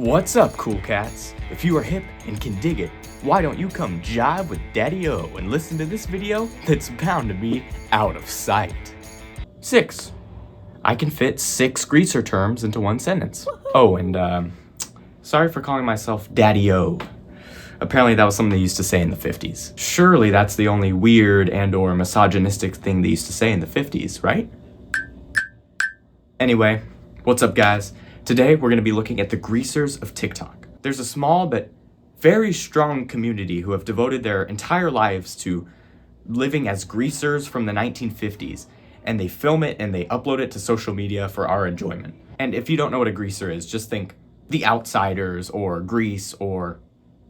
What's up, cool cats? If you are hip and can dig it, why don't you come jive with Daddy-O and listen to this video that's bound to be out of sight. 6. I can fit 6 greaser terms into one sentence. Oh, and sorry for calling myself Daddy-O. Apparently that was something they used to say in the 50s. Surely that's the only weird and or misogynistic thing they used to say in the 50s, right? Anyway, what's up guys? Today we're going to be looking at the greasers of TikTok. There's a small but very strong community who have devoted their entire lives to living as greasers from the 1950s, and they film it and they upload it to social media for our enjoyment. And if you don't know what a greaser is, just think The Outsiders or Grease or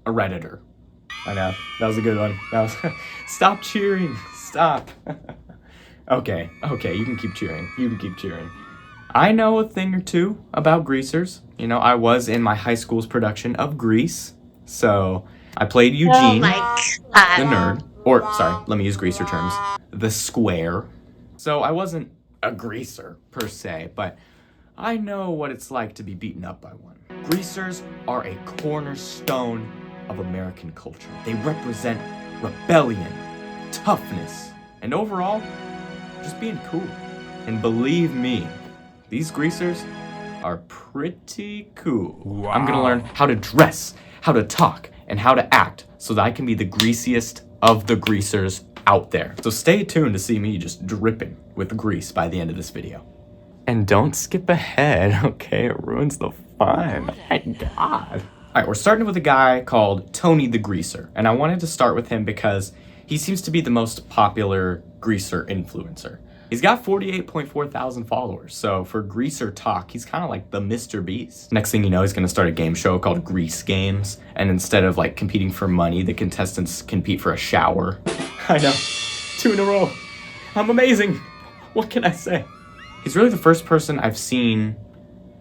a Redditor. I know, that was a good one. Stop cheering, stop. Okay, you can keep cheering. I know a thing or two about greasers. You know, I was in my high school's production of Grease. So I played Eugene, the nerd. Or, sorry, let me use greaser terms. The square. So I wasn't a greaser, per se, but I know what it's like to be beaten up by one. Greasers are a cornerstone of American culture. They represent rebellion, toughness, and overall, just being cool. And believe me, these greasers are pretty cool. Wow. I'm gonna learn how to dress, how to talk, and how to act so that I can be the greasiest of the greasers out there. So stay tuned to see me just dripping with grease by the end of this video. And don't skip ahead, okay? It ruins the fun. Oh my God. All right, we're starting with a guy called Tony the Greaser. And I wanted to start with him because he seems to be the most popular greaser influencer. He's got 48.4 thousand followers, so for greaser talk, he's kind of like the Mr. Beast. Next thing you know, he's gonna start a game show called Grease Games, and instead of like competing for money, the contestants compete for a shower. I know, 2 in a row. I'm amazing. What can I say? He's really the first person I've seen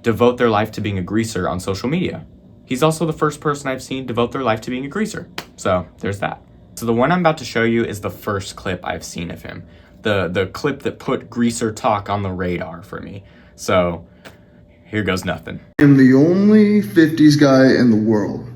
devote their life to being a greaser on social media. He's also the first person I've seen devote their life to being a greaser. So there's that. So the one I'm about to show you is the first clip I've seen of him. The clip that put greaser talk on the radar for me. So here goes nothing. I'm the only 50s guy in the world.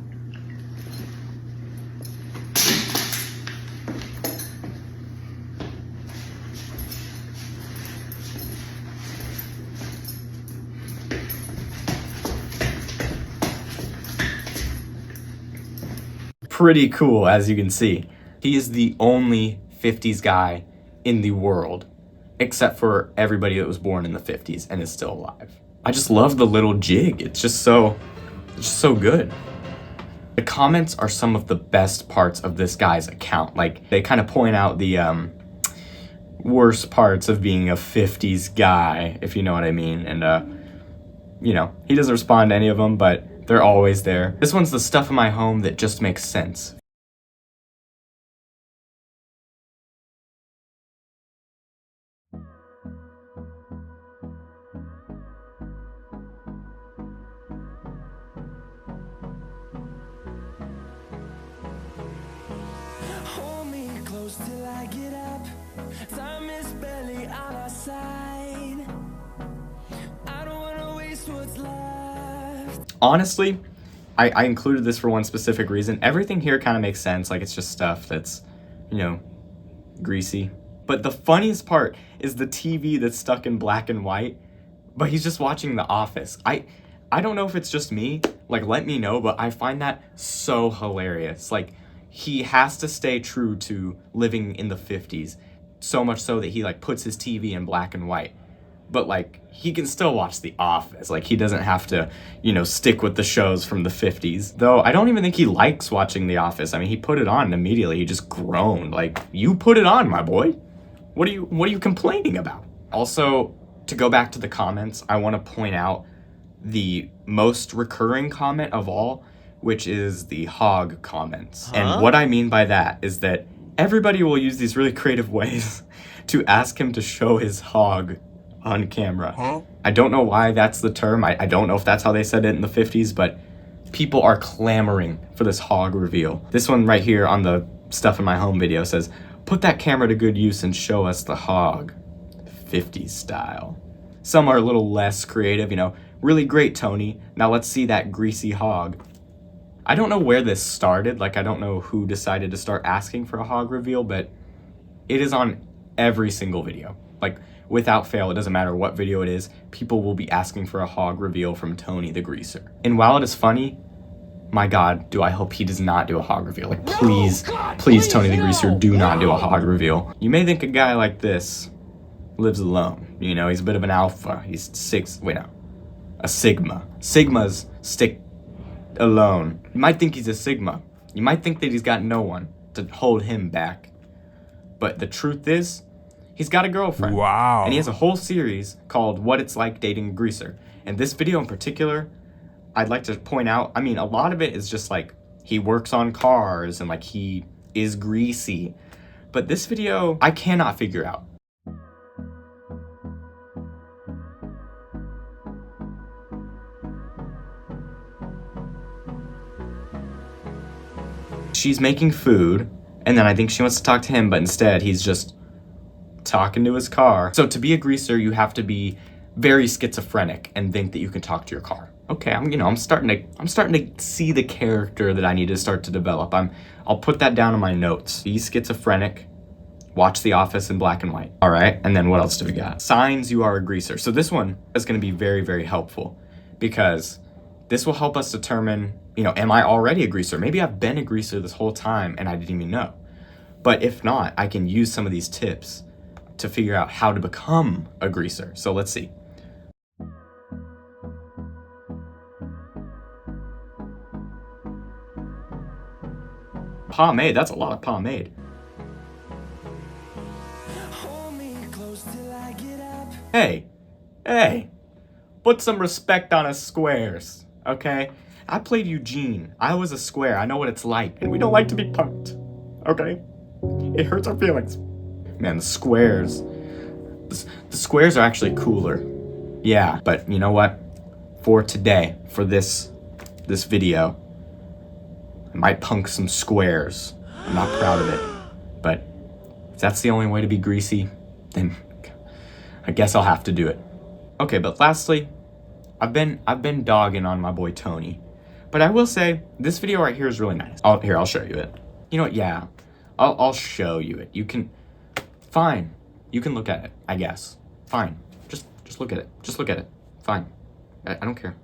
Pretty cool, as you can see. He is the only 50s guy in the world, except for everybody that was born in the 50s and is still alive. I just love the little jig. It's just so good. The comments are some of the best parts of this guy's account. Like, they kind of point out the worst parts of being a 50s guy, if you know what I mean. And, you know, he doesn't respond to any of them, but they're always there. This one's the stuff in my home that just makes sense. Till I get up, time is barely on our side. I don't wanna waste what's left. Honestly, I included this for one specific reason. Everything here kind of makes sense, like it's just stuff that's, you know, greasy. But the funniest part is the TV that's stuck in black and white, but he's just watching The Office. I don't know if it's just me, like let me know, but I find that so hilarious. Like, he has to stay true to living in the 50s, so much so that he like puts his TV in black and white. But like, he can still watch The Office. Like, he doesn't have to, you know, stick with the shows from the 50s. Though I don't even think he likes watching The Office. I mean, he put it on and immediately he just groaned. Like, you put it on, my boy. What are you complaining about? Also, to go back to the comments, I want to point out the most recurring comment of all, which is the hog comments. And what I mean by that is that everybody will use these really creative ways to ask him to show his hog on camera. I don't know why that's the term. I don't know if that's how they said it in the 50s, but people are clamoring for this hog reveal. This one right here on the stuff in my home video says, "Put that camera to good use and show us the hog, 50s style." Some are a little less creative, you know, Really great, Tony. Now let's see that greasy hog. I don't know where this started. Like, I don't know who decided to start asking for a hog reveal, but it is on every single video. Like, without fail, it doesn't matter what video it is, people will be asking for a hog reveal from Tony the Greaser. And while it is funny, my God, do I hope he does not do a hog reveal. Like, please, please, Tony the Greaser, do not do a hog reveal. You may think a guy like this lives alone. You know, he's a bit of an alpha. He's a sigma. Sigmas stick alone. You might think he's a sigma. You might think that he's got no one to hold him back. But the truth is, he's got a girlfriend. Wow. And he has a whole series called What It's Like Dating a Greaser. And this video in particular, I'd like to point out, I mean, a lot of it is just like he works on cars and like he is greasy. But this video, I cannot figure out. She's making food, and then I think she wants to talk to him, but instead he's just talking to his car. So to be a greaser, you have to be very schizophrenic and think that you can talk to your car. Okay, I'm starting to see the character that I need to start to develop. I'll put that down in my notes. Be schizophrenic, watch The Office in black and white. All right, and then what else do we got? Signs you are a greaser. So this one is gonna be very, very helpful because this will help us determine, am I already a greaser? Maybe I've been a greaser this whole time and I didn't even know. But if not, I can use some of these tips to figure out how to become a greaser. So let's see. Pomade, that's a lot of pomade. Hold me close till I get up. Hey, put some respect on us squares, okay? I played Eugene. I was a square. I know what it's like. And we don't like to be punked, okay? It hurts our feelings. Man, the squares are actually cooler. Yeah, but you know what? For today, for this video, I might punk some squares. I'm not proud of it, but if that's the only way to be greasy, then I guess I'll have to do it. Okay, but lastly, I've been dogging on my boy Tony, but I will say this video right here is really nice. I'll show you it. You know what? Yeah, I'll show you it. You can, fine. You can look at it, I guess. Fine. Just look at it. Just look at it. Fine. I don't care.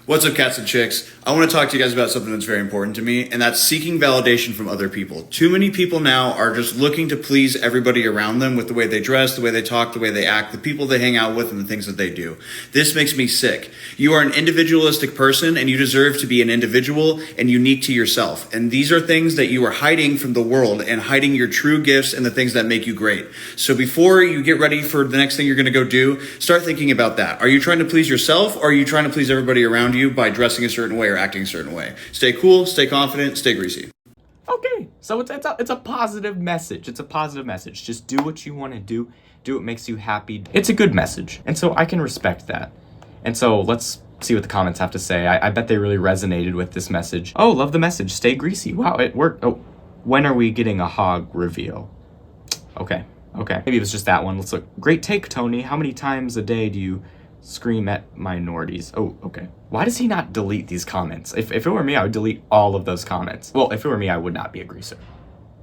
What's up, cats and chicks? I want to talk to you guys about something that's very important to me, and that's seeking validation from other people. Too many people now are just looking to please everybody around them with the way they dress, the way they talk, the way they act, the people they hang out with, and the things that they do. This makes me sick. You are an individualistic person, and you deserve to be an individual and unique to yourself. And these are things that you are hiding from the world and hiding your true gifts and the things that make you great. So before you get ready for the next thing you're going to go do, start thinking about that. Are you trying to please yourself, or are you trying to please everybody around you by dressing a certain way or acting a certain way? Stay cool, stay confident, stay greasy. Okay, so it's a positive message. It's a positive message. Just do what you want to do. Do what makes you happy. It's a good message. And so I can respect that. And so let's see what the comments have to say. I bet they really resonated with this message. Oh, love the message. Stay greasy. Wow, it worked. Oh, when are we getting a hog reveal? Okay. Maybe it was just that one. Let's look. Great take, Tony. How many times a day do you scream at minorities? Oh, okay. Why does he not delete these comments? If it were me, I would delete all of those comments. Well, if it were me, I would not be a greaser.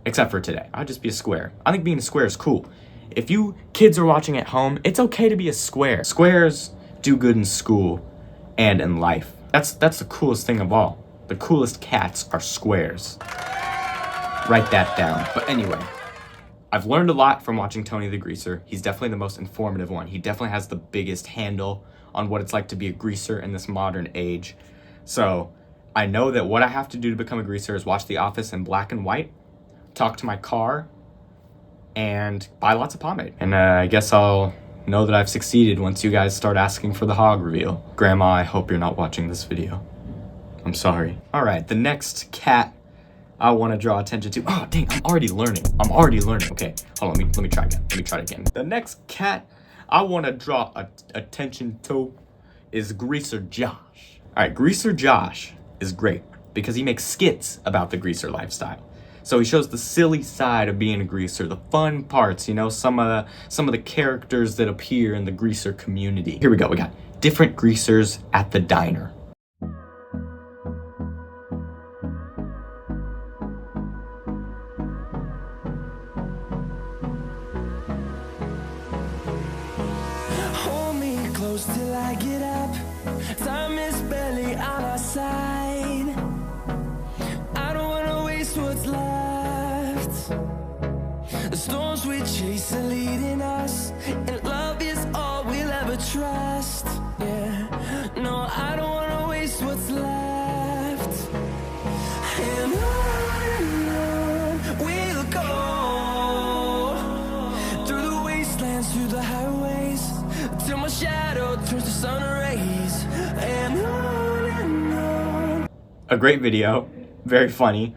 Except for today. I'd just be a square. I think being a square is cool. If you kids are watching at home, it's okay to be a square. Squares do good in school and in life. That's the coolest thing of all. The coolest cats are squares. Write that down. But anyway, I've learned a lot from watching Tony the Greaser. He's definitely the most informative one. He definitely has the biggest handle on what it's like to be a greaser in this modern age. So I know that what I have to do to become a greaser is watch The Office in black and white, talk to my car, and buy lots of pomade. And I guess I'll know that I've succeeded once you guys start asking for the hog reveal. Grandma, I hope you're not watching this video. I'm sorry. All right, the next cat I want to draw attention to. Oh, dang, I'm already learning. Okay, hold on, let me try again. The next cat I want to draw attention to is Greaser Josh. All right, Greaser Josh is great because he makes skits about the greaser lifestyle. So he shows the silly side of being a greaser, the fun parts, you know, some of the characters that appear in the greaser community. Here we go. We got different greasers at the diner. Hold me close till I get up. Time is barely on our side. I don't wanna waste what's left. The storms we chase are leading us, and love is all we'll ever trust. Yeah, no, I don't wanna waste what's left. And on we'll go, through the wastelands, through the highways, till my shadow turns to sun rays. And on. A great video, very funny.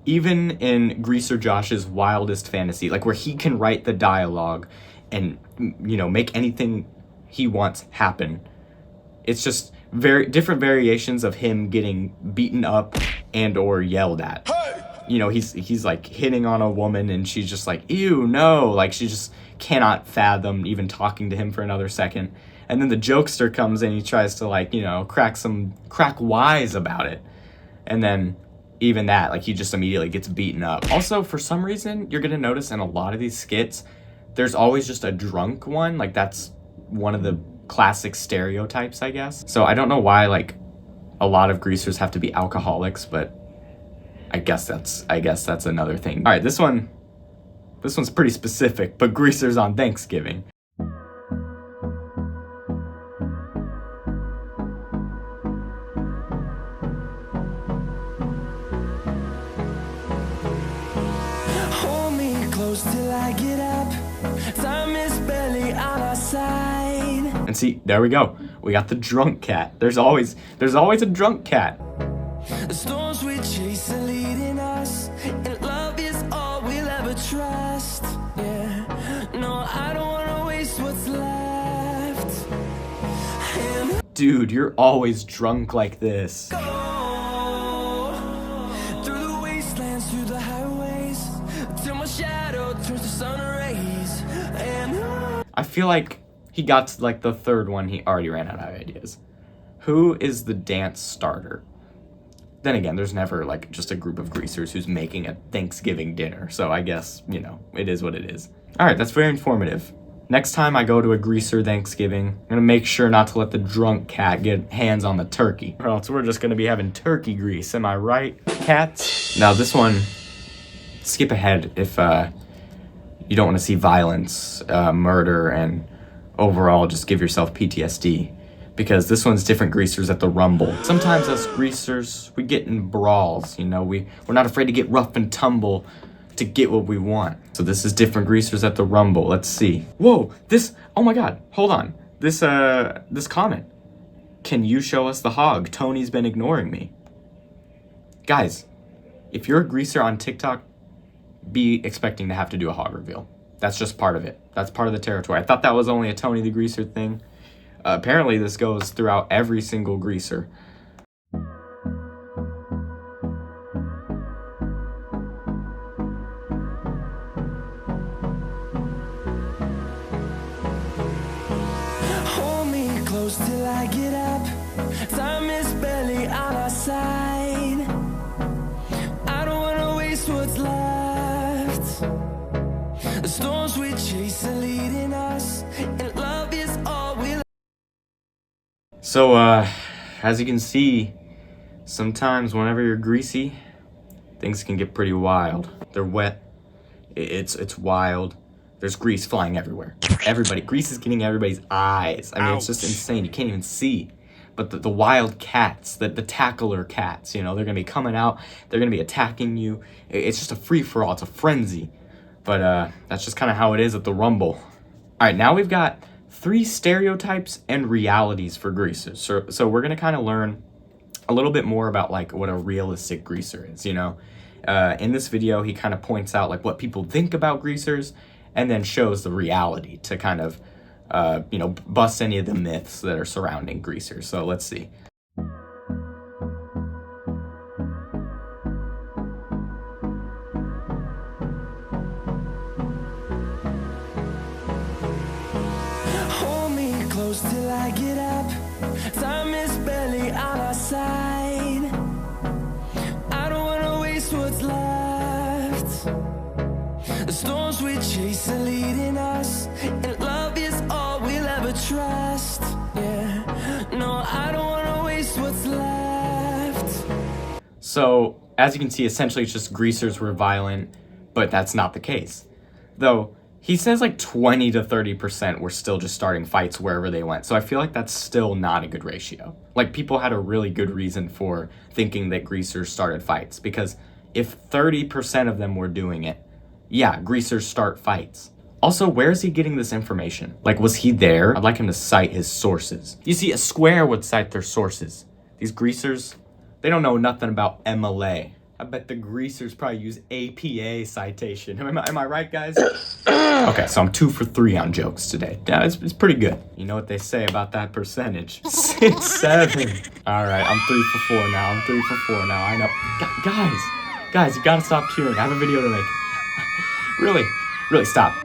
Even in Greaser Josh's wildest fantasy, like where he can write the dialogue and, you know, make anything he wants happen. It's just very different variations of him getting beaten up and or yelled at. You know, he's like hitting on a woman and she's just like, ew, no. Like she just cannot fathom even talking to him for another second. And then the jokester comes in, he tries to, like, you know, crack wise about it. And then even that, like, he just immediately gets beaten up. Also, for some reason, you're gonna notice in a lot of these skits, there's always just a drunk one. Like, that's one of the classic stereotypes, I guess. So I don't know why, like, a lot of greasers have to be alcoholics, but I guess that's another thing. All right, this one's pretty specific, but greasers on Thanksgiving. Till I get up, time is barely on our side. And see, there we go. We got the drunk cat. There's always a drunk cat. The storms we chase are leading us, and love is all we'll ever trust. Yeah, no, I don't wanna waste what's left. And Dude, you're always drunk like this. go through the wastelands, through the highways, till my shadow turns to sun rays. And I feel like he got to like the third one, he already ran out of ideas. Who is the dance starter? Then again, there's never like just a group of greasers who's making a Thanksgiving dinner. So I guess, you know, it is what it is. All right, that's very informative. Next time I go to a greaser Thanksgiving, I'm gonna make sure not to let the drunk cat get hands on the turkey, or else we're just gonna be having turkey grease. Am I right, cats? Now this one, skip ahead if you don't want to see violence, murder, and overall just give yourself PTSD. Because this one's different greasers at the Rumble. Sometimes us greasers, we get in brawls, you know, we're not afraid to get rough and tumble to get what we want. So this is different greasers at the Rumble. Let's see. Whoa, oh my God, hold on. This comment. Can you show us the hog? Tony's been ignoring me. Guys, if you're a greaser on TikTok, be expecting to have to do a hog reveal. That's just part of it. That's part of the territory. I thought that was only a Tony the Greaser thing. Apparently this goes throughout every single greaser. hold me close till I get up. Time is barely on our side. I don't wanna waste what's left. The storms we chase are leading us, and love is all we'll. So, as you can see, sometimes whenever you're greasy, things can get pretty wild. They're wet. It's wild. There's grease flying everywhere. Grease is getting everybody's eyes. I mean, it's just insane. You can't even see. But the wild cats, the tackler cats, you know, they're gonna be coming out. They're gonna be attacking you. It's just a free-for-all. It's a frenzy. But that's just kind of how it is at the Rumble. All right, now we've got 3 stereotypes and realities for greasers. So we're gonna kind of learn a little bit more about like what a realistic greaser is, you know. In this video, he kind of points out like what people think about greasers and then shows the reality to kind of, you know, bust any of the myths that are surrounding greasers. So let's see. close till I get up. Time is barely on our side. I don't wanna waste what's left. The storms we chase are leading us, and love is all we'll ever trust. Yeah, no, I don't wanna waste what's left. So, as you can see, essentially it's just greasers were violent, but that's not the case. Though, he says like 20 to 30% were still just starting fights wherever they went. So I feel like that's still not a good ratio. Like, people had a really good reason for thinking that greasers started fights, because if 30% of them were doing it, yeah, greasers start fights. Also, where is he getting this information? Like, was he there? I'd like him to cite his sources. You see, a square would cite their sources. These greasers, they don't know nothing about MLA. I bet the greasers probably use APA citation. Am I right, guys? Okay, so I'm 2 for 3 on jokes today. Yeah, it's pretty good. You know what they say about that percentage. 6, 7. All right, I'm 3 for 4 now. I know. Guys, you gotta stop cheering. I have a video to make. Really stop.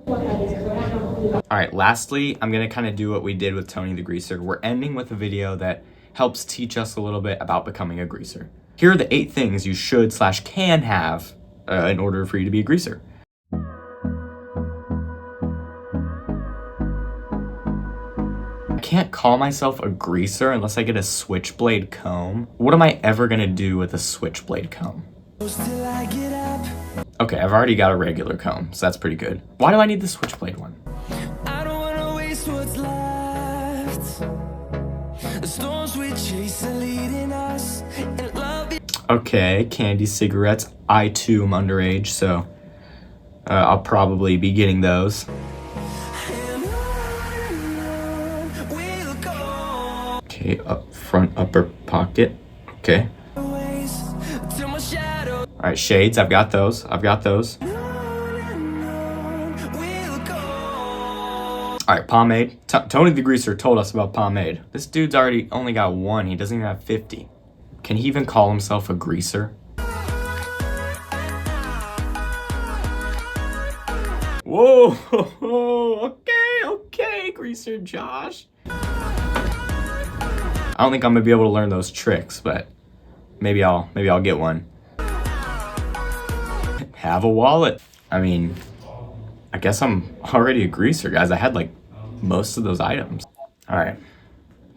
All right, lastly, I'm gonna kind of do what we did with Tony the Greaser. We're ending with a video that helps teach us a little bit about becoming a greaser. Here are the 8 things you should/can have in order for you to be a greaser. I can't call myself a greaser unless I get a switchblade comb. What am I ever gonna do with a switchblade comb? Till I get up. Okay, I've already got a regular comb, so that's pretty good. Why do I need the switchblade one? I don't wanna waste what's left. The storms we chase are leading us, and love is Okay, candy, cigarettes. I too am underage, so I'll probably be getting those. and on we'll go. Okay, up front, upper pocket. Okay. Ways till my shadow. All right, shades. I've got those. On we'll go. All right, pomade. Tony the Greaser told us about pomade. This dude's already only got 1. He doesn't even have 50. Can he even call himself a greaser? Whoa, okay, Greaser Josh. I don't think I'm gonna be able to learn those tricks, but maybe I'll get one. Have a wallet. I mean, I guess I'm already a greaser, guys. I had like most of those items. All right,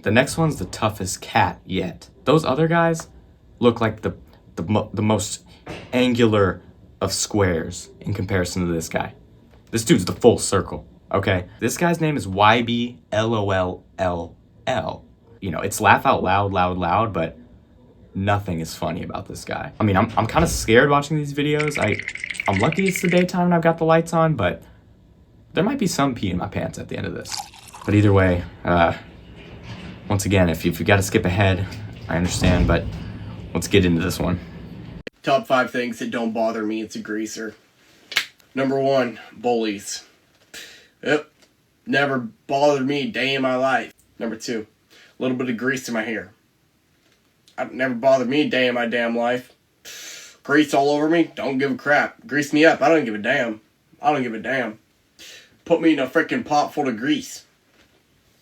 the next one's the toughest cat yet. Those other guys look like the most angular of squares in comparison to this guy. This dude's the full circle, okay? This guy's name is YBLOLLL. You know, it's laugh out loud, but nothing is funny about this guy. I mean, I'm kind of scared watching these videos. I'm lucky it's the daytime and I've got the lights on, but there might be some pee in my pants at the end of this. But either way, once again, if you've got to skip ahead, I understand, but let's get into this one. Top 5 things that don't bother me as a greaser. Number 1, bullies. Yep, never bothered me a day in my life. Number 2, a little bit of grease in my hair. Never bothered me a day in my damn life. Grease all over me, don't give a crap. Grease me up, I don't give a damn. Put me in a freaking pot full of grease.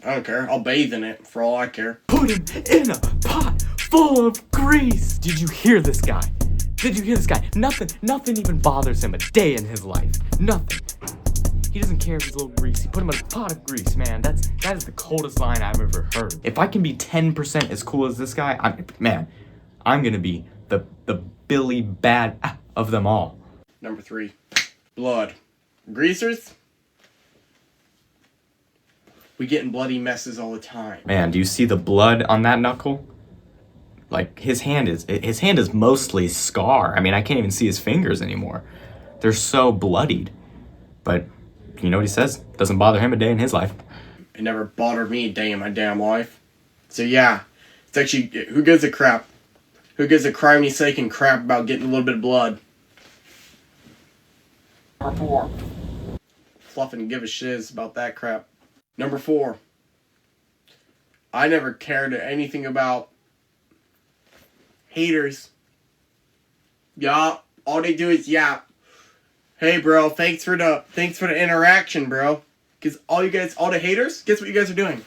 I don't care, I'll bathe in it for all I care. Put him in a pot full of grease. Did you hear this guy? Nothing even bothers him a day in his life. Nothing. He doesn't care if he's a little greasy. Put him in a pot of grease, man. That is the coldest line I've ever heard. If I can be 10% as cool as this guy, I'm gonna be the Billy Bad of them all. Number 3, blood. Greasers? We get in bloody messes all the time. Man, do you see the blood on that knuckle? Like, his hand is mostly scar. I mean, I can't even see his fingers anymore. They're so bloodied. But you know what he says? Doesn't bother him a day in his life. It never bothered me a day in my damn life. So yeah, it's actually, who gives a crap? Who gives a criminy sake and crap about getting a little bit of blood? Number 4. Fluffing and give a shiz about that crap. Number 4. I never cared anything about haters. Yeah, all they do is yap. Hey bro, thanks for the interaction, bro. Cause all the haters, guess what you guys are doing?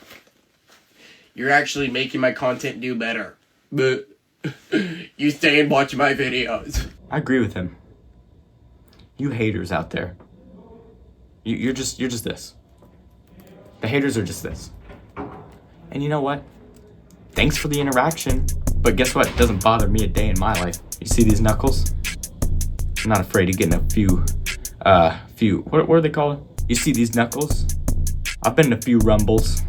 You're actually making my content do better. But you stay and watch my videos. I agree with him. You haters out there. You're just this. The haters are just this. And you know what? Thanks for the interaction. But guess what? It doesn't bother me a day in my life. You see these knuckles? I'm not afraid of getting a few, what are they called? You see these knuckles? I've been in a few rumbles.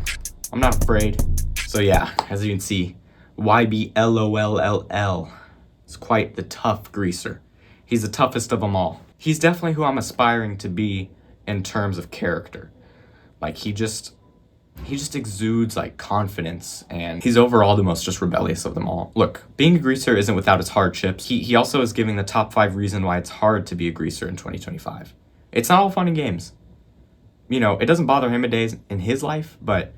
I'm not afraid. So yeah, as you can see, YBLOLLL is quite the tough greaser. He's the toughest of them all. He's definitely who I'm aspiring to be in terms of character. Like he just exudes like confidence, and he's overall the most just rebellious of them all. Look, being a greaser isn't without its hardships. He also is giving the top 5 reasons why it's hard to be a greaser in 2025. It's not all fun and games. You know, it doesn't bother him a day in his life, but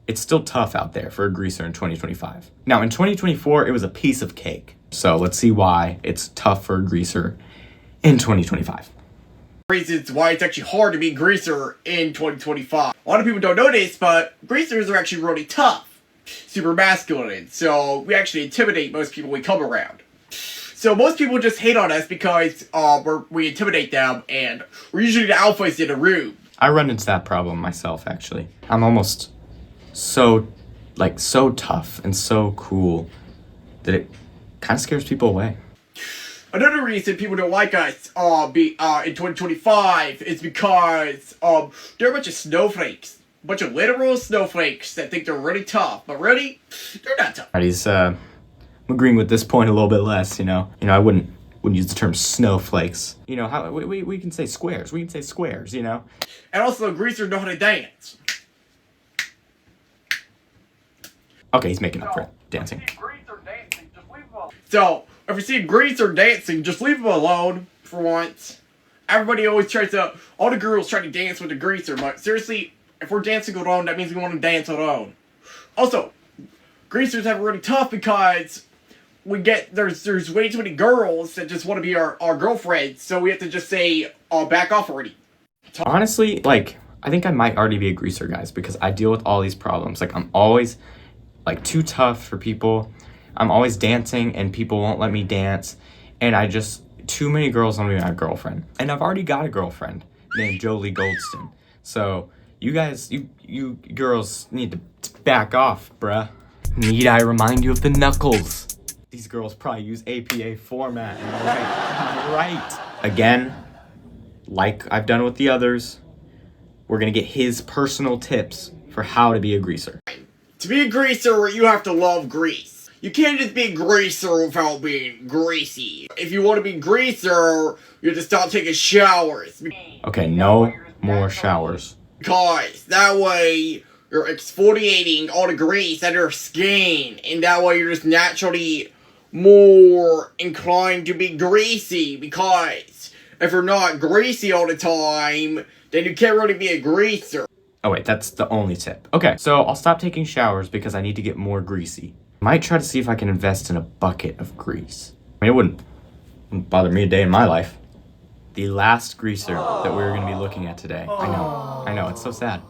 it's still tough out there for a greaser in 2025. Now, in 2024, it was a piece of cake. So let's see why it's tough for a greaser in 2025. Reasons why it's actually hard to be a greaser in 2025. A lot of people don't know this, but greasers are actually really tough. Super masculine, so we actually intimidate most people we come around. So most people just hate on us because we intimidate them, and we're usually the alphas in the room. I run into that problem myself, actually. I'm almost so tough and so cool that it kind of scares people away. Another reason people don't like us in 2025 is because they're a bunch of snowflakes. A bunch of literal snowflakes that think they're really tough. But really, they're not tough. I'm agreeing with this point a little bit less, you know. I wouldn't use the term snowflakes. You know, how we can say squares. We can say squares, you know. And also, greasers know how to dance. Okay, he's making up for it. Dancing. So, if you see greaser dancing, just leave them alone for once. Everybody always all the girls try to dance with the greaser, but seriously, if we're dancing alone, that means we want to dance alone. Also, greasers have it really tough because there's way too many girls that just want to be our girlfriends, so we have to just say, back off already. Honestly, like, I think I might already be a greaser, guys, because I deal with all these problems. Like, I'm always, like, too tough for people. I'm always dancing, and people won't let me dance. And too many girls want to be my girlfriend. And I've already got a girlfriend named Jolie Goldston. So, you guys, you girls need to back off, bruh. Need I remind you of the knuckles? These girls probably use APA format. Am I right? Again, like I've done with the others, we're gonna get his personal tips for how to be a greaser. To be a greaser, you have to love grease. You can't just be a greaser without being greasy. If you want to be greaser, you have to stop taking showers. Okay, no more showers. Because that way, you're exfoliating all the grease out of your skin. And that way, you're just naturally more inclined to be greasy. Because if you're not greasy all the time, then you can't really be a greaser. Oh wait, that's the only tip. Okay, so I'll stop taking showers because I need to get more greasy. Might try to see if I can invest in a bucket of grease. I mean, it wouldn't bother me a day in my life. The last greaser that we're going to be looking at today, I know, it's so sad,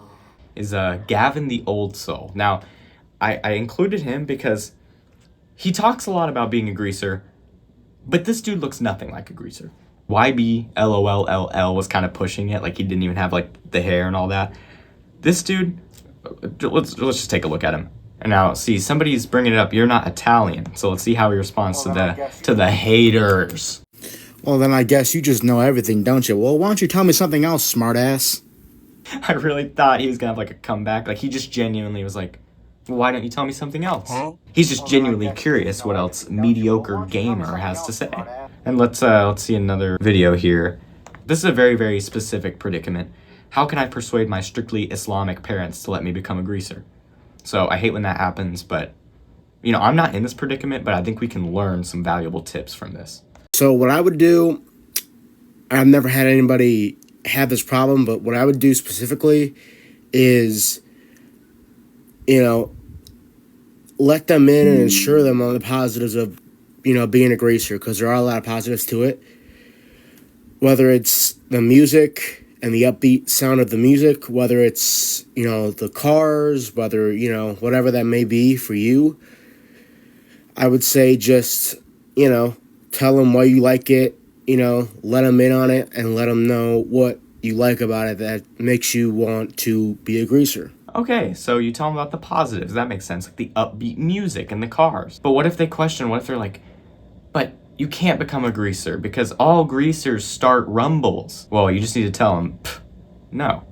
is Gavin the Old Soul. Now, I included him because he talks a lot about being a greaser, but this dude looks nothing like a greaser. YBLOLLL was kind of pushing it, like he didn't even have like the hair and all that. This dude, let's just take a look at him. And now, see, somebody's bringing it up. You're not Italian, so let's see how he responds to the haters. Well, then I guess you just know everything, don't you? Well, why don't you tell me something else, smartass? I really thought he was gonna have like a comeback. Like he just genuinely was like, well, "Why don't you tell me something else?" He's just genuinely curious what else mediocre gamer has to say. And let's see another video here. This is a very, very specific predicament. How can I persuade my strictly Islamic parents to let me become a greaser? So I hate when that happens, but, you know, I'm not in this predicament, but I think we can learn some valuable tips from this. So what I would do, I've never had anybody have this problem, but what I would do specifically is, you know, let them in and assure them on the positives of, you know, being a greaser, because there are a lot of positives to it. Whether it's the music, and the upbeat sound of the music, whether it's, the cars, whether, whatever that may be for you. I would say just, tell them why you like it, let them in on it and let them know what you like about it that makes you want to be a greaser. Okay, so you tell them about the positives. That makes sense, like the upbeat music and the cars. But what if they question, what if they're like, but you can't become a greaser because all greasers start rumbles? Well, you just need to tell them, no.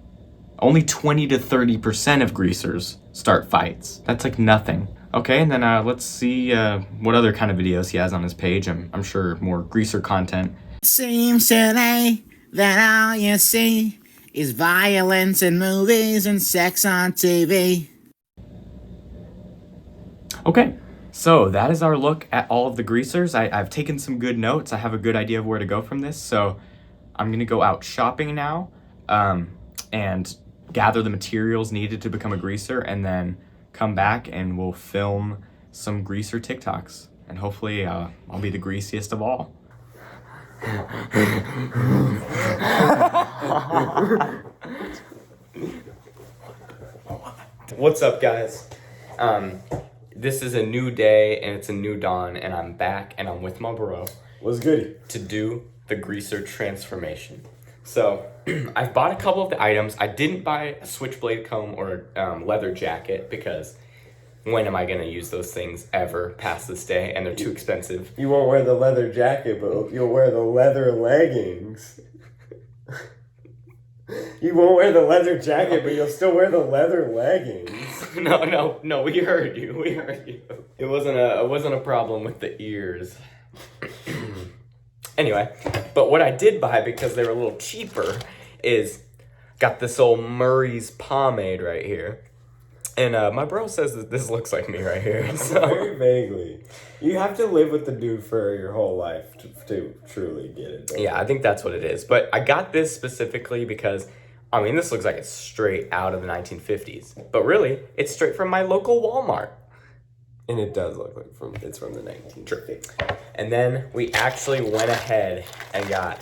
Only 20 to 30% of greasers start fights. That's like nothing. Okay, and then let's see what other kind of videos he has on his page. I'm sure more greaser content. Seems today that all you see is violence in movies and sex on TV. Okay, so that is our look at all of the greasers. I've taken some good notes. I have a good idea of where to go from this. So I'm gonna go out shopping now and gather the materials needed to become a greaser, and then come back and we'll film some greaser TikToks. And hopefully I'll be the greasiest of all. What's up, guys? This is a new day and it's a new dawn, and I'm back and I'm with my bro. What's good? To do the greaser transformation. So I've bought a couple of the items. I didn't buy a switchblade comb or leather jacket because when am I gonna use those things ever past this day? And they're too expensive. You won't wear the leather jacket, but you'll wear the leather leggings. You won't wear the leather jacket, but you'll still wear the leather leggings. No, we heard you. It wasn't a problem with the ears. Anyway, but what I did buy, because they were a little cheaper, is got this old Murray's pomade right here. And my bro says that this looks like me right here. So. Very vaguely. You have to live with the dude for your whole life to truly get it. Yeah, I think that's what it is. But I got this specifically because, this looks like it's straight out of the 1950s. But really, it's straight from my local Walmart. And it does look like it's from the 1950s. And then we actually went ahead and got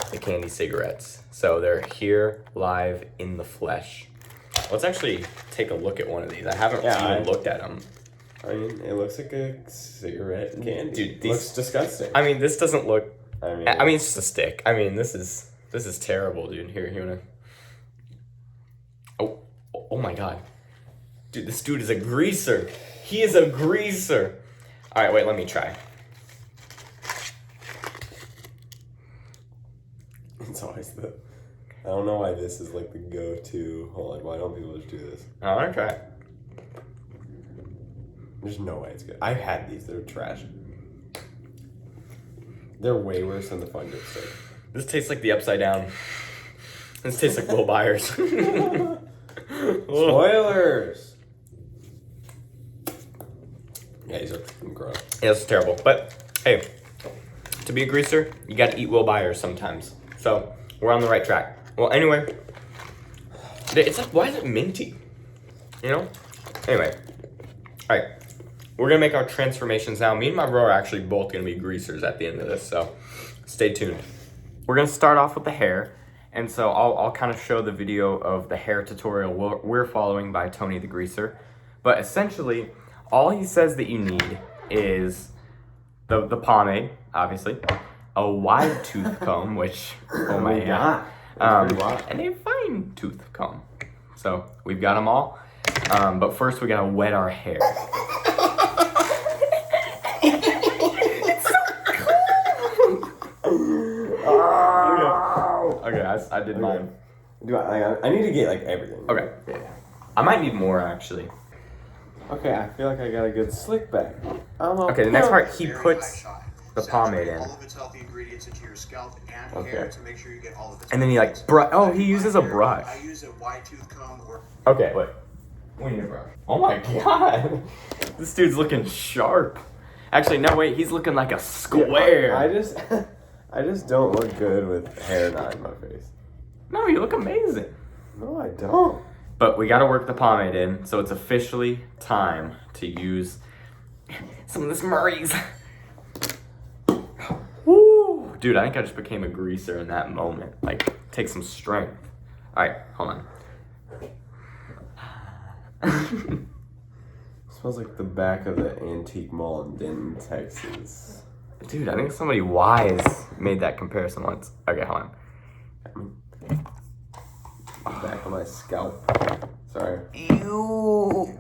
the candy cigarettes. So they're here live in the flesh. Let's actually take a look at one of these. I haven't even looked at them. It looks like a cigarette candy. Dude, these looks disgusting. This doesn't look. It's just a stick. This is terrible, dude. Here, you wanna? Oh my god, dude, this dude is a greaser. He is a greaser. All right, wait, let me try. It's always I don't know why this is like the go-to. Hold on, why don't people just do this? I want to try it. There's no way it's good. I've had these. They're trash. They're way worse than the Fun Dip stick. This tastes like the Upside Down. This tastes like Will Byers. Spoilers! Yeah, these are gross. Yeah, it's terrible. But, hey, to be a greaser, you gotta eat Will Byers sometimes. So, we're on the right track. Well, anyway, it's like, why is it minty? Anyway, all right, we're gonna make our transformations now. Me and my bro are actually both gonna be greasers at the end of this, so stay tuned. We're gonna start off with the hair, and so I'll kind of show the video of the hair tutorial we're following by Tony the Greaser. But essentially, all he says that you need is the pomade, obviously, a wide tooth comb, which, oh my god. And a fine tooth comb. So we've got them all. But first we gotta wet our hair. It's so cool. Okay, I did mine. I need to get like everything. Okay. Yeah. I might need more actually. Okay, I feel like I got a good slick back. Okay, the next part, he puts the pomade in. All of its healthy ingredients into your scalp and hair to make sure you get all of it. And then he he uses a brush. I use a wide tooth comb or. Okay, wait. We need a brush. Oh my god. This dude's looking sharp. Actually, no, wait, he's looking like a square. I just don't look good with hair not in my face. No, you look amazing. No, I don't. But we gotta work the pomade in, so it's officially time to use some of this Murray's. Woo! Dude, I think I just became a greaser in that moment. Like, take some strength. All right, hold on. Smells like the back of the antique mall in Denton, Texas. Dude, I think somebody wise made that comparison once. Okay, hold on. Back of my scalp. Sorry. Ew.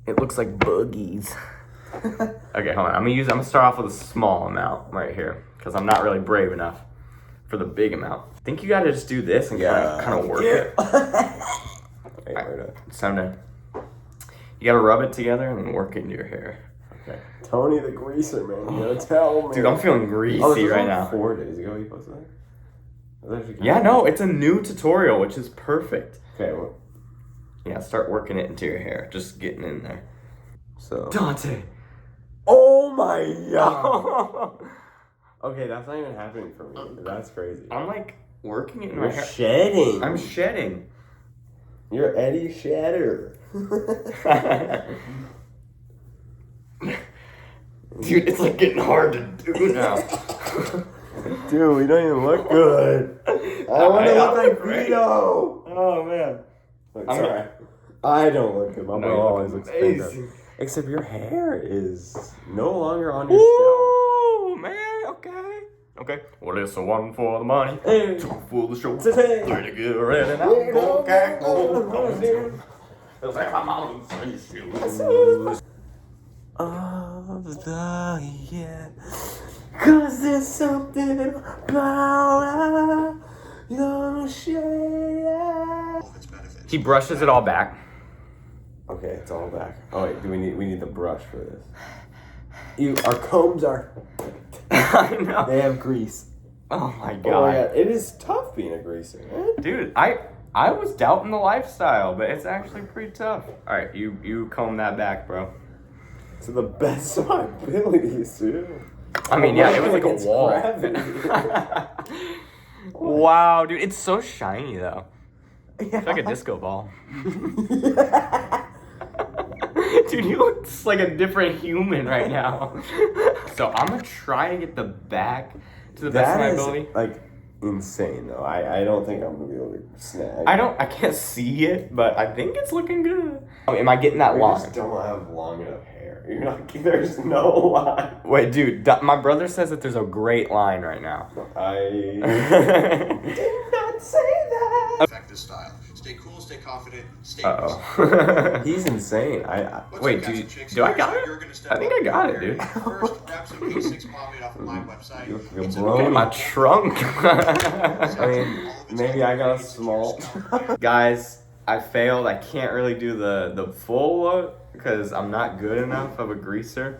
It looks like boogies. Okay, hold on. I'm gonna start off with a small amount right here because I'm not really brave enough for the big amount. I think you gotta just do this and kind of work it. Right, it's time to. You gotta rub it together and then work it into your hair. Okay. Tony the Greaser, man. You gotta tell me. Dude, I'm feeling greasy right now. 4 days ago you posted that? Yeah, no, it's a new tutorial, which is perfect. Okay, well. Yeah, start working it into your hair. Just getting in there. So. Dante. Oh my god. Okay, that's not even happening for me. That's crazy. I'm like working it in my hair. Shedding. I'm shedding. You're Eddie Shedder. Dude, it's like getting hard to do now. Dude, we don't even look good. I want to look like Vito. Oh man. Wait, sorry. I don't look good. My bro always looks fantastic. Except your hair is no longer on your scalp. Ooh, man, okay. Okay. Well, it's the one for the money, two for the show, pretty good, ready now. Okay. Of the year, 'cause there's something about your shade. He brushes it all back. Okay, it's all back. Oh wait, we need the brush for this. Our combs are. I know. They have grease. Oh my god. Oh yeah, it is tough being a greaser, man. Dude, I was doubting the lifestyle, but it's actually pretty tough. All right, you comb that back, bro. To the best of my abilities, dude. I mean, yeah, it was like a wall. Wow, dude, it's so shiny though. Yeah. It's like a disco ball. Dude, you look just like a different human right now. So I'm gonna try to get the back to the best of my ability. Like insane though. I don't think I'm gonna be able to snag. I can't see it, but I think it's looking good. Am I getting that line? You just don't have long enough hair. You're not. There's no line. Wait, dude. My brother says that there's a great line right now. I did not say that. Effective style. Stay cool, stay confident, stay He's insane. Wait, do I got it? I think I got it, dude. First, grab some P6 pomade off of my website. Look at my trunk. I mean, maybe I got a small. Guys, I failed. I can't really do the full look because I'm not good enough of a greaser.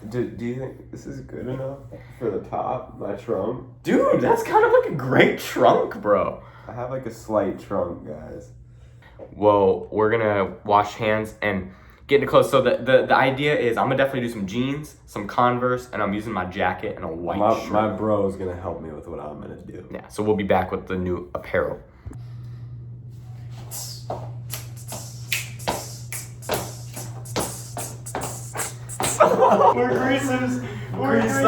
Do you think this is good enough for the top, my trunk? Dude, that's kind of like a great trunk, bro. I have like a slight trunk, guys. Well, we're gonna wash hands and get into clothes. So the idea is I'm gonna definitely do some jeans, some Converse, and I'm using my jacket and a white shirt. My bro is gonna help me with what I'm gonna do. Yeah, so we'll be back with the new apparel. We're greasers. We're greasers.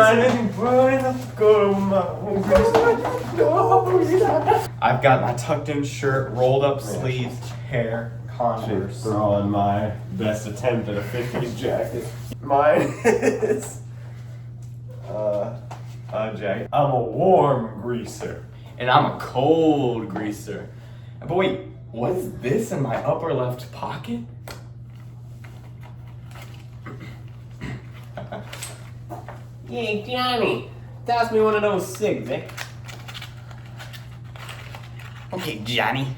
I've got my tucked in shirt, rolled up sleeves, hair, Converse. Throw on my best attempt at a 50s jacket. Mine is a jacket. I'm a warm greaser. And I'm a cold greaser. But wait, what is this in my upper left pocket? Hey, Johnny, toss me one of those cigs, eh? Okay, Johnny.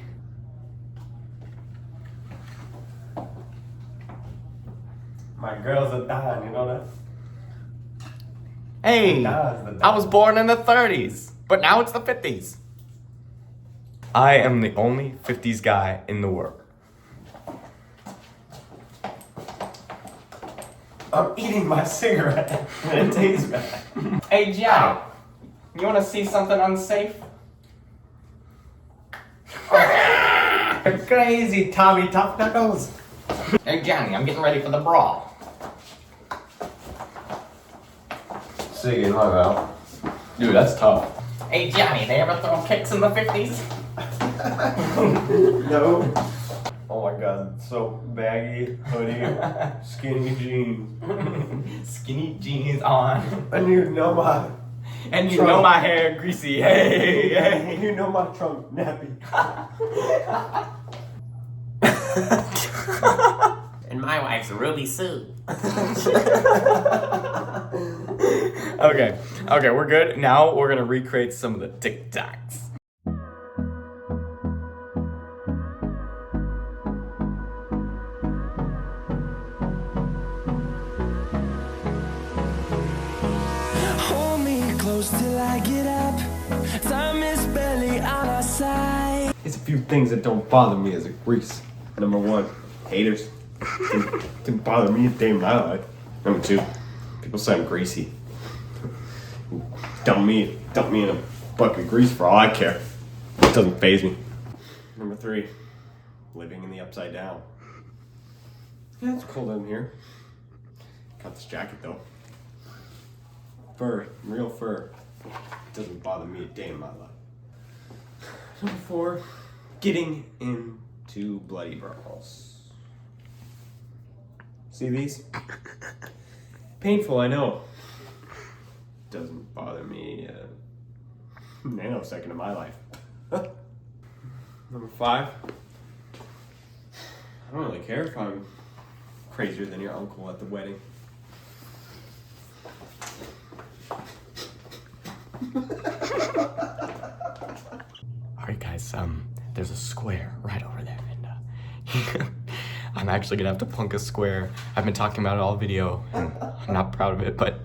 My girls are dying, you know that? Hey, I was born in the 30s, but now it's the 50s. I am the only 50s guy in the world. I'm eating my cigarette and it tastes bad. Hey, Johnny, you want to see something unsafe? Crazy Tommy Tough Knuckles. Hey, Johnny, I'm getting ready for the brawl. Cig in my mouth. Dude, that's tough. Hey Johnny, they ever throw kicks in the 50s? No. Oh my god, so baggy, hoodie, skinny jeans. Skinny jeans on. And you know my And you trunk. know my hair greasy. Hey, hey. You know my trunk nappy. And my wife's Ruby Sue. Okay, we're good. Now we're gonna recreate some of the TikToks. Hold me close till I get up. Time is barely on our side. There's a few things that don't bother me as a grease. Number one, haters. Didn't bother me a day in my life. Number two, people say I'm greasy. Dump me in a bucket of grease for all I care. It doesn't faze me. Number three, living in the upside down. Yeah, it's cold in here. Got this jacket though. Fur, real fur. It doesn't bother me a day in my life. Number four, getting into bloody brawls. See these? Painful, I know. Doesn't bother me a nanosecond of my life. Number five, I don't really care if I'm crazier than your uncle at the wedding. Alright guys, there's a square right over there, and I'm actually gonna have to plunk a square. I've been talking about it all video, and I'm not proud of it, but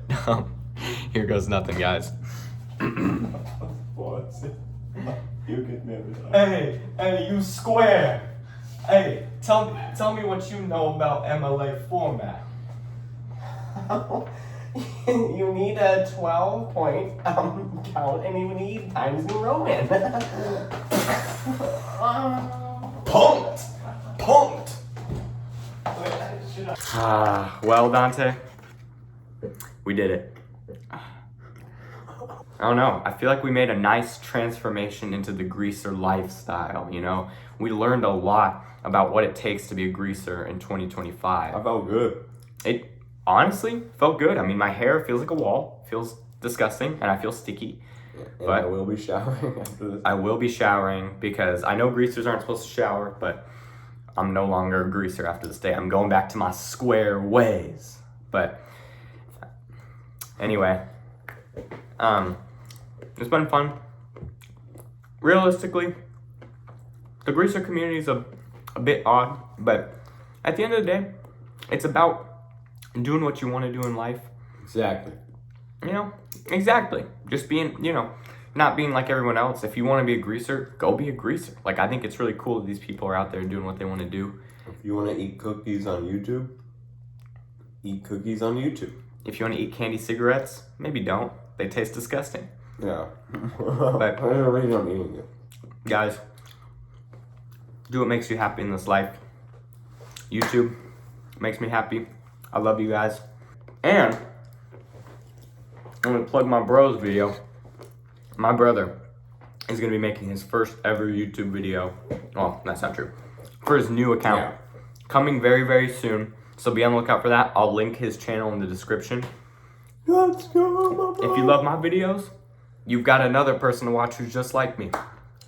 here goes nothing, guys. What's it? You get me every time. Hey, you square! Hey, tell me what you know about MLA format. You need a 12-point count, and you need Times New Roman. Punked! Well, Dante, we did it. I don't know. I feel like we made a nice transformation into the greaser lifestyle, you know? We learned a lot about what it takes to be a greaser in 2025. I felt good. It honestly felt good. I mean, my hair feels like a wall, feels disgusting, and I feel sticky. And But I will be showering after this. I will be showering because I know greasers aren't supposed to shower, but I'm no longer a greaser after this day. I'm going back to my square ways. But anyway, it's been fun. Realistically, the greaser community is a bit odd, but at the end of the day, it's about doing what you want to do in life. Exactly. You know, exactly. Just being, you know, not being like everyone else. If you want to be a greaser, go be a greaser. Like, I think it's really cool that these people are out there doing what they want to do. If you want to eat cookies on YouTube, eat cookies on YouTube. If you want to eat candy cigarettes, maybe don't. They taste disgusting. Yeah. But I don't really don't eating it. guys, do what makes you happy in this life. YouTube makes me happy. I love you guys. And I'm going to plug my bro's video. My brother is going to be making his first ever YouTube video. Well, that's not true. For his new account. Yeah. Coming very, very soon. So be on the lookout for that. I'll link his channel in the description. Let's go, my If you love my videos, you've got another person to watch who's just like me.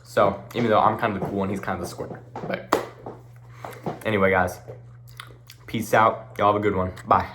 So, even though I'm kind of the cool one, he's kind of the square. But anyway, guys, peace out. Y'all have a good one. Bye.